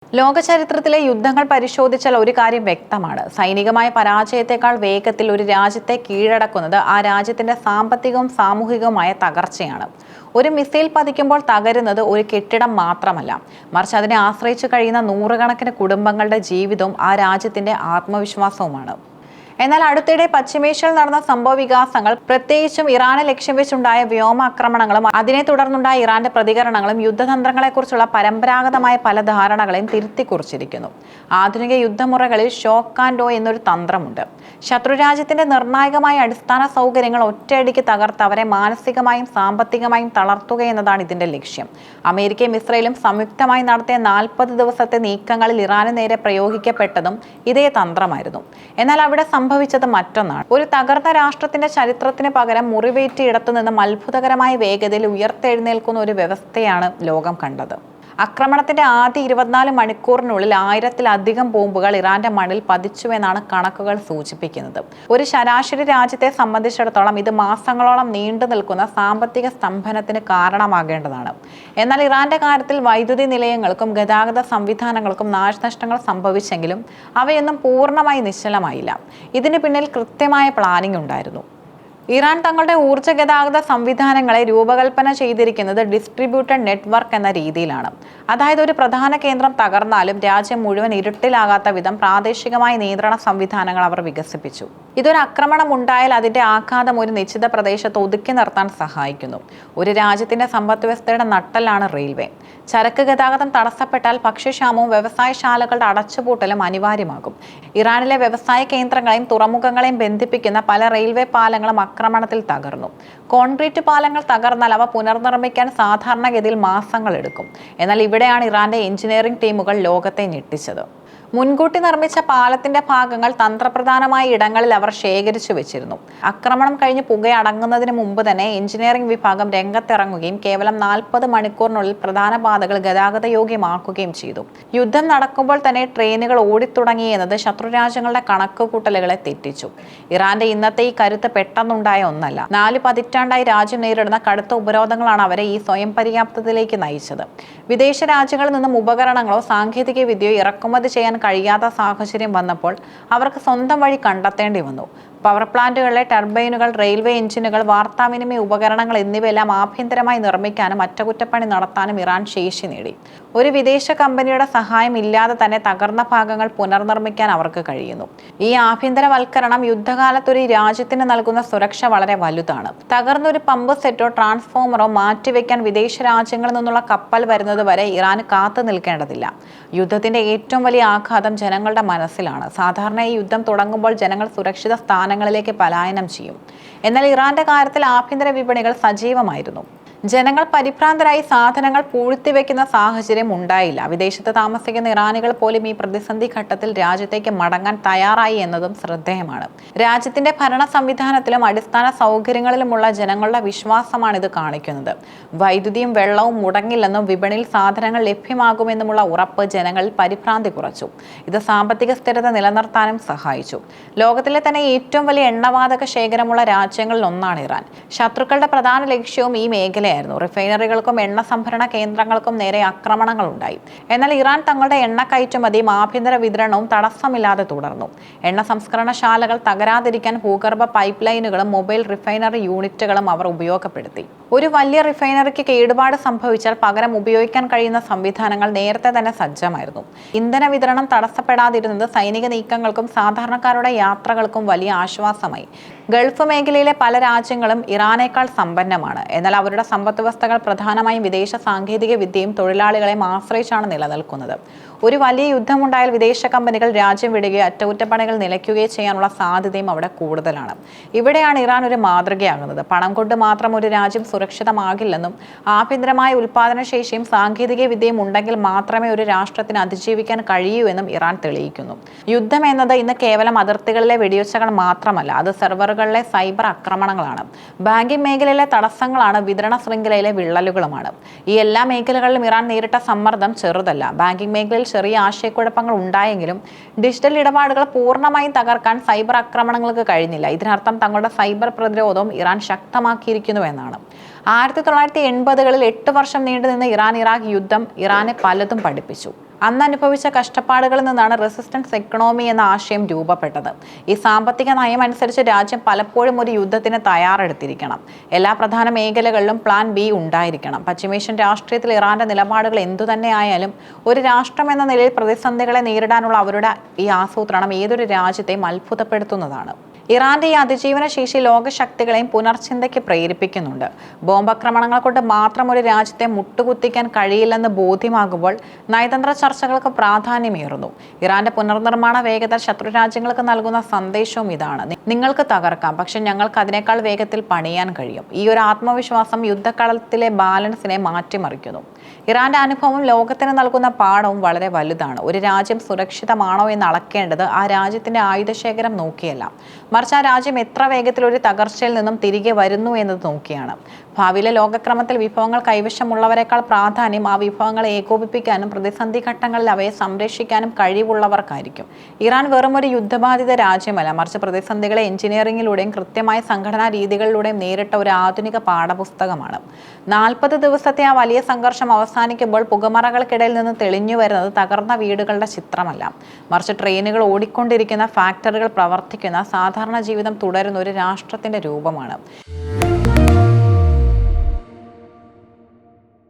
ലോക ചരിത്രത്തിലെ യുദ്ധങ്ങൾ പരിശോധിച്ചാൽ ഒരു കാര്യം വ്യക്തമാണ്. സൈനികമായ പരാജയത്തെക്കാൾ വേഗത്തിൽ ഒരു രാജ്യത്തെ കീഴടക്കുന്നത് ആ രാജ്യത്തിന്റെ സാമ്പത്തികവും സാമൂഹികവുമായ തകർച്ചയാണ്. ഒരു മിസൈൽ പതിക്കുമ്പോൾ തകരുന്നത് ഒരു കെട്ടിടം മാത്രമല്ല, മറിച്ച് അതിനെ ആശ്രയിച്ചു കഴിയുന്ന നൂറുകണക്കിന് കുടുംബങ്ങളുടെ ജീവിതവും ആ രാജ്യത്തിന്റെ ആത്മവിശ്വാസവുമാണ്. എന്നാൽ അടുത്തിടെ പശ്ചിമേഷ്യയിൽ നടന്ന സംഭവ വികാസങ്ങൾ, പ്രത്യേകിച്ചും ഇറാനെ ലക്ഷ്യം വെച്ചുണ്ടായ വ്യോമാക്രമണങ്ങളും അതിനെ തുടർന്നുണ്ടായ ഇറാന്റെ പ്രതികരണങ്ങളും യുദ്ധതന്ത്രങ്ങളെക്കുറിച്ചുള്ള പരമ്പരാഗതമായ പല ധാരണകളെയും തിരുത്തിക്കുറിച്ചിരിക്കുന്നു. ആധുനിക യുദ്ധമുറകളിൽ ഷോക്ക് ആൻഡ് ഡോ എന്നൊരു തന്ത്രമുണ്ട്. ശത്രുരാജ്യത്തിന്റെ നിർണായകമായ അടിസ്ഥാന സൗകര്യങ്ങൾ ഒറ്റയടിക്ക് തകർത്ത് അവരെ മാനസികമായും സാമ്പത്തികമായും തളർത്തുക എന്നതാണ് ഇതിന്റെ ലക്ഷ്യം. അമേരിക്കയും ഇസ്രയേലും സംയുക്തമായി നടത്തിയ 40 ദിവസത്തെ നീക്കങ്ങളിൽ ഇറാന് നേരെ പ്രയോഗിക്കപ്പെട്ടതും ഇതേ തന്ത്രമായിരുന്നു. എന്നാൽ അവിടെ സംഭവിച്ചത് മറ്റൊന്നാണ്. ഒരു തകർന്ന രാഷ്ട്രത്തിന്റെ ചരിത്രത്തിന് പകരം മുറിവേറ്റ് ഇടത്തുനിന്നും അത്ഭുതകരമായ വേഗതയിൽ ഉയർത്തെഴുന്നേൽക്കുന്ന ഒരു വ്യവസ്ഥയാണ് ലോകം കണ്ടത്. ആക്രമണത്തിന്റെ ആദ്യ 24 മണിക്കൂറിനുള്ളിൽ 1000-ലധികം ബോംബുകൾ ഇറാന്റെ മണ്ണിൽ പതിച്ചുവെന്നാണ് കണക്കുകൾ സൂചിപ്പിക്കുന്നത്. ഒരു ശരാശരി രാജ്യത്തെ സംബന്ധിച്ചിടത്തോളം ഇത് മാസങ്ങളോളം നീണ്ടു നിൽക്കുന്ന സാമ്പത്തിക സ്തംഭനത്തിന് കാരണമാകേണ്ടതാണ്. എന്നാൽ ഇറാന്റെ കാര്യത്തിൽ വൈദ്യുതി നിലയങ്ങൾക്കും ഗതാഗത സംവിധാനങ്ങൾക്കും നാശനഷ്ടങ്ങൾ സംഭവിച്ചെങ്കിലും അവയൊന്നും പൂർണ്ണമായി നിശ്ചലമായില്ല. ഇതിന് പിന്നിൽ കൃത്യമായ പ്ലാനിംഗ് ഉണ്ടായിരുന്നു. ഇറാൻ തങ്ങളുടെ ഊർജ്ജ ഗതാഗത സംവിധാനങ്ങളെ രൂപകൽപ്പന ചെയ്തിരിക്കുന്നത് ഡിസ്ട്രിബ്യൂട്ടഡ് നെറ്റ്വർക്ക് എന്ന രീതിയിലാണ്. അതായത് ഒരു പ്രധാന കേന്ദ്രം തകർന്നാലും രാജ്യം മുഴുവൻ ഇരുട്ടിലാകാത്ത വിധം പ്രാദേശികമായ നിയന്ത്രണ സംവിധാനങ്ങൾ അവർ വികസിപ്പിച്ചു. ഇതൊരു ആക്രമണം ഉണ്ടായാൽ അതിന്റെ ആഘാതം ഒരു നിശ്ചിത പ്രദേശത്ത് ഒതുക്കി നിർത്താൻ സഹായിക്കുന്നു. ഒരു രാജ്യത്തിന്റെ സമ്പദ് വ്യവസ്ഥയുടെ നട്ടെല്ലാണ് റെയിൽവേ. ചരക്ക് ഗതാഗതം തടസ്സപ്പെട്ടാൽ ഭക്ഷ്യക്ഷാമവും വ്യവസായശാലകളുടെ അടച്ചുപൂട്ടലും അനിവാര്യമാകും. ഇറാനിലെ വ്യവസായ കേന്ദ്രങ്ങളെയും തുറമുഖങ്ങളെയും ബന്ധിപ്പിക്കുന്ന പല റെയിൽവേ പാലങ്ങളും ആക്രമണത്തിൽ തകർന്നു. കോൺക്രീറ്റ് പാലങ്ങൾ തകർന്നാൽ അവ പുനർനിർമ്മിക്കാൻ സാധാരണഗതിയിൽ മാസങ്ങൾ എടുക്കും. എന്നാൽ ഇവിടെയാണ് ഇറാന്റെ എഞ്ചിനീയറിംഗ് ടീമുകൾ ലോകത്തെ ഞെട്ടിച്ചത്. മുൻകൂട്ടി നിർമ്മിച്ച പാലത്തിന്റെ ഭാഗങ്ങൾ തന്ത്രപ്രധാനമായ ഇടങ്ങളിൽ അവർ ശേഖരിച്ചു വെച്ചിരുന്നു. ആക്രമണം കഴിഞ്ഞ് പുകയടങ്ങുന്നതിന് മുമ്പ് തന്നെ എഞ്ചിനീയറിംഗ് വിഭാഗം രംഗത്തിറങ്ങുകയും കേവലം 40 മണിക്കൂറിനുള്ളിൽ പ്രധാന പാതകൾ ഗതാഗതയോഗ്യമാക്കുകയും ചെയ്തു. യുദ്ധം നടക്കുമ്പോൾ തന്നെ ട്രെയിനുകൾ ഓടിത്തുടങ്ങി എന്നത് ശത്രുരാജ്യങ്ങളുടെ കണക്കുകൂട്ടലുകളെ തെറ്റിച്ചു. ഇറാന്റെ ഇന്നത്തെ ഈ കരുത്ത് പെട്ടെന്നുണ്ടായ ഒന്നല്ല. 4 പതിറ്റാണ്ടായി രാജ്യം നേരിടുന്ന കടുത്ത ഉപരോധങ്ങളാണ് അവരെ ഈ സ്വയം പര്യാപ്തതയിലേക്ക് നയിച്ചത്. വിദേശ രാജ്യങ്ങളിൽ നിന്നും ഉപകരണങ്ങളോ സാങ്കേതിക വിദ്യയോ ഇറക്കുമതി ചെയ്യാൻ കഴിയാത്ത സാഹചര്യം വന്നപ്പോൾ അവർക്ക് സ്വന്തം വഴി കണ്ടെത്തേണ്ടി വന്നു. പവർ പ്ലാന്റുകളിലെ ടർബൈനുകൾ, റെയിൽവേ എഞ്ചിനുകൾ, വാർത്താവിനിമയ ഉപകരണങ്ങൾ എന്നിവയെല്ലാം ആഭ്യന്തരമായി നിർമ്മിക്കാനും അറ്റകുറ്റപ്പണി നടത്താനും ഇറാൻ ശേഷി നേടി. ഒരു വിദേശ കമ്പനിയുടെ സഹായം ഇല്ലാതെ തന്നെ തകർന്ന ഭാഗങ്ങൾ പുനർനിർമ്മിക്കാൻ അവർക്ക് കഴിയുന്നു. ഈ ആഭ്യന്തരവൽക്കരണം യുദ്ധകാലത്ത് ഒരു രാജ്യത്തിന് നൽകുന്ന സുരക്ഷ വളരെ വലുതാണ്. തകർന്നൊരു പമ്പ് സെറ്റോ ട്രാൻസ്ഫോമറോ മാറ്റിവെക്കാൻ വിദേശ രാജ്യങ്ങളിൽ നിന്നുള്ള കപ്പൽ വരുന്നത് വരെ ഇറാൻ കാത്തു നിൽക്കേണ്ടതില്ല. യുദ്ധത്തിന്റെ ഏറ്റവും വലിയ ആഘാതം ജനങ്ങളുടെ മനസ്സിലാണ്. സാധാരണ ഈ യുദ്ധം തുടങ്ങുമ്പോൾ ജനങ്ങൾ സുരക്ഷിത സ്ഥാനങ്ങളിലേക്ക് പലായനം ചെയ്യും. എന്നാൽ ഇറാന്റെ കാര്യത്തിൽ ആഭ്യന്തര വിപണികൾ സജീവമായിരുന്നു. ജനങ്ങൾ പരിഭ്രാന്തരായി സാധനങ്ങൾ പൂഴ്ത്തിവെക്കുന്ന സാഹചര്യം ഉണ്ടായില്ല. വിദേശത്ത് താമസിക്കുന്ന ഇറാനികൾ പോലും ഈ പ്രതിസന്ധി ഘട്ടത്തിൽ രാജ്യത്തേക്ക് മടങ്ങാൻ തയ്യാറായി എന്നതും ശ്രദ്ധേയമാണ്. രാജ്യത്തിന്റെ ഭരണ സംവിധാനത്തിലും അടിസ്ഥാന സൗകര്യങ്ങളിലുമുള്ള ജനങ്ങളുടെ വിശ്വാസമാണ് ഇത് കാണിക്കുന്നത്. വൈദ്യുതിയും വെള്ളവും മുടങ്ങില്ലെന്നും വിപണിയിൽ സാധനങ്ങൾ ലഭ്യമാകുമെന്നുമുള്ള ഉറപ്പ് ജനങ്ങളിൽ പരിഭ്രാന്തി കുറച്ചു. ഇത് സാമ്പത്തിക സ്ഥിരത നിലനിർത്താനും സഹായിച്ചു. ലോകത്തിലെ തന്നെ ഏറ്റവും വലിയ എണ്ണവാതക ശേഖരമുള്ള രാജ്യങ്ങളിൽ ഒന്നാണ് ഇറാൻ. ശത്രുക്കളുടെ പ്രധാന ലക്ഷ്യവും ഈ മേഖല. റിഫൈനറികൾക്കും എണ്ണ സംഭരണ കേന്ദ്രങ്ങൾക്കും നേരെ ആക്രമണങ്ങൾ ഉണ്ടായി. എന്നാൽ ഇറാൻ തങ്ങളുടെ എണ്ണ കയറ്റുമതിയും ആഭ്യന്തര വിതരണവും തടസ്സമില്ലാതെ തുടർന്നു. എണ്ണ സംസ്കരണശാലകൾ തകരാതിരിക്കാൻ ഭൂഗർഭ പൈപ്പ് ലൈനുകളും മൊബൈൽ റിഫൈനറി യൂണിറ്റുകളും അവർ ഉപയോഗപ്പെടുത്തി. ഒരു വലിയ റിഫൈനറിക്ക് കേടുപാട് സംഭവിച്ചാൽ പകരം ഉപയോഗിക്കാൻ കഴിയുന്ന സംവിധാനങ്ങൾ നേരത്തെ തന്നെ സജ്ജമായിരുന്നു. ഇന്ധന വിതരണം തടസ്സപ്പെടാതിരുന്നത് സൈനിക നീക്കങ്ങൾക്കും സാധാരണക്കാരുടെ യാത്രകൾക്കും വലിയ ആശ്വാസമായി. ഗൾഫ് മേഖലയിലെ പല രാജ്യങ്ങളും ഇറാനേക്കാൾ സമ്പന്നമാണ്. എന്നാൽ അവരുടെ സമ്പദ് വ്യവസ്ഥകൾ പ്രധാനമായും വിദേശ സാങ്കേതിക വിദ്യയും തൊഴിലാളികളെയും ആശ്രയിച്ചാണ് നിലനിൽക്കുന്നത്. ഒരു വലിയ യുദ്ധമുണ്ടായാൽ വിദേശ കമ്പനികൾ രാജ്യം വിടുകയോ അറ്റകുറ്റപ്പണികൾ നിലയ്ക്കുകയോ ചെയ്യാനുള്ള സാധ്യതയും അവിടെ കൂടുതലാണ്. ഇവിടെയാണ് ഇറാൻ ഒരു മാതൃകയാകുന്നത്. പണം കൊണ്ട് മാത്രം ഒരു രാജ്യം സുരക്ഷിതമാകില്ലെന്നും ആഭ്യന്തരമായ ഉൽപാദനശേഷിയും സാങ്കേതിക വിദ്യയും ഉണ്ടെങ്കിൽ മാത്രമേ ഒരു രാഷ്ട്രത്തിന് അതിജീവിക്കാൻ കഴിയൂ എന്നും ഇറാൻ തെളിയിക്കുന്നു. യുദ്ധം എന്നത് ഇന്ന് കേവലം അതിർത്തികളിലെ വെടിയൊച്ചകൾ മാത്രമല്ല, അത് സെർവറുകളിലെ സൈബർ ആക്രമണങ്ങളാണ്, ബാങ്കിംഗ് മേഖലയിലെ തടസ്സങ്ങളാണ്, വിതരണ ശൃംഖലയിലെ വിള്ളലുകളുമാണ്. ഈ എല്ലാ മേഖലകളിലും ഇറാൻ നേരിട്ട സമ്മർദ്ദം ചെറുതല്ല. ബാങ്കിംഗ് മേഖലയിൽ ചെറിയ ആശയക്കുഴപ്പങ്ങൾ ഉണ്ടായെങ്കിലും ഡിജിറ്റൽ ഇടപാടുകൾ പൂർണ്ണമായും തകർക്കാൻ സൈബർ ആക്രമണങ്ങൾക്ക് കഴിഞ്ഞില്ല. ഇതിനർത്ഥം തങ്ങളുടെ സൈബർ പ്രതിരോധവും ഇറാൻ ശക്തമാക്കിയിരിക്കുന്നു എന്നാണ്. 1980-കളിൽ 8 വർഷം നീണ്ടുനിന്ന ഇറാൻ ഇറാഖ് യുദ്ധം ഇറാനെ പലതും പഠിപ്പിച്ചു. അന്ന് അനുഭവിച്ച കഷ്ടപ്പാടുകളിൽ നിന്നാണ് റെസിസ്റ്റൻസ് എക്കണോമി എന്ന ആശയം രൂപപ്പെട്ടത്. ഈ സാമ്പത്തിക നയം അനുസരിച്ച് രാജ്യം പലപ്പോഴും ഒരു യുദ്ധത്തിന് തയ്യാറെടുത്തിരിക്കണം. എല്ലാ പ്രധാന മേഖലകളിലും പ്ലാൻ ബി ഉണ്ടായിരിക്കണം. പശ്ചിമേഷ്യൻ രാഷ്ട്രീയത്തിൽ ഇറാന്റെ നിലപാടുകൾ എന്തുതന്നെ ആയാലും ഒരു രാഷ്ട്രം എന്ന നിലയിൽ പ്രതിസന്ധികളെ നേരിടാനുള്ള അവരുടെ ഈ ആസൂത്രണം ഏതൊരു രാജ്യത്തെയും അത്ഭുതപ്പെടുത്തുന്നതാണ്. ഇറാന്റെ ഈ അതിജീവന ശേഷി ലോകശക്തികളെയും പുനർചിന്തയ്ക്ക് പ്രേരിപ്പിക്കുന്നുണ്ട്. ബോംബാക്രമണങ്ങൾ കൊണ്ട് മാത്രം ഒരു രാജ്യത്തെ മുട്ടുകുത്തിക്കാൻ കഴിയില്ലെന്ന് ബോധ്യമാകുമ്പോൾ നയതന്ത്ര ചർച്ചകൾക്ക് പ്രാധാന്യമേറുന്നു. ഇറാന്റെ പുനർനിർമ്മാണ വേഗത ശത്രുരാജ്യങ്ങൾക്ക് നൽകുന്ന സന്ദേശവും ഇതാണ്: നിങ്ങൾക്ക് തകർക്കാം, പക്ഷെ ഞങ്ങൾക്ക് അതിനേക്കാൾ വേഗത്തിൽ പണിയാൻ കഴിയും. ഈ ഒരു ആത്മവിശ്വാസം യുദ്ധക്കളത്തിലെ ബാലൻസിനെ മാറ്റിമറിക്കുന്നു. ഇറാന്റെ അനുഭവം ലോകത്തിന് നൽകുന്ന പാഠവും വളരെ വലുതാണ്. ഒരു രാജ്യം സുരക്ഷിതമാണോ എന്ന് അളക്കേണ്ടത് ആ രാജ്യത്തിന്റെ ആയുധശേഖരം നോക്കിയല്ല, മറിച്ച് ആ രാജ്യം എത്ര വേഗത്തിൽ ഒരു തകർച്ചയിൽ നിന്നും തിരികെ വരുന്നു എന്നത് നോക്കിയാണ്. ഭാവിയിലെ ലോകക്രമത്തിൽ വിഭവങ്ങൾ കൈവശമുള്ളവരെക്കാൾ പ്രാധാന്യം ആ വിഭവങ്ങളെ ഏകോപിപ്പിക്കാനും പ്രതിസന്ധി ഘട്ടങ്ങളിൽ അവയെ സംരക്ഷിക്കാനും കഴിവുള്ളവർക്കായിരിക്കും. ഇറാൻ വെറും ഒരു യുദ്ധബാധിത രാജ്യമല്ല, മറിച്ച് പ്രതിസന്ധികളെ എഞ്ചിനീയറിംഗിലൂടെയും കൃത്യമായ സംഘടനാ രീതികളിലൂടെയും നേരിട്ട ഒരു ആധുനിക പാഠപുസ്തകമാണ്. 40 ദിവസത്തെ ആ വലിയ സംഘർഷം അവസാനിക്കുമ്പോൾ പുകമറകൾക്കിടയിൽ നിന്ന് തെളിഞ്ഞു വരുന്നത് തകർന്ന വീടുകളുടെ ചിത്രമല്ല, മറിച്ച് ട്രെയിനുകൾ ഓടിക്കൊണ്ടിരിക്കുന്ന, ഫാക്ടറികൾ പ്രവർത്തിക്കുന്ന, സാധാരണ ജീവിതം തുടരുന്ന ഒരു രാഷ്ട്രത്തിന്റെ രൂപമാണ്.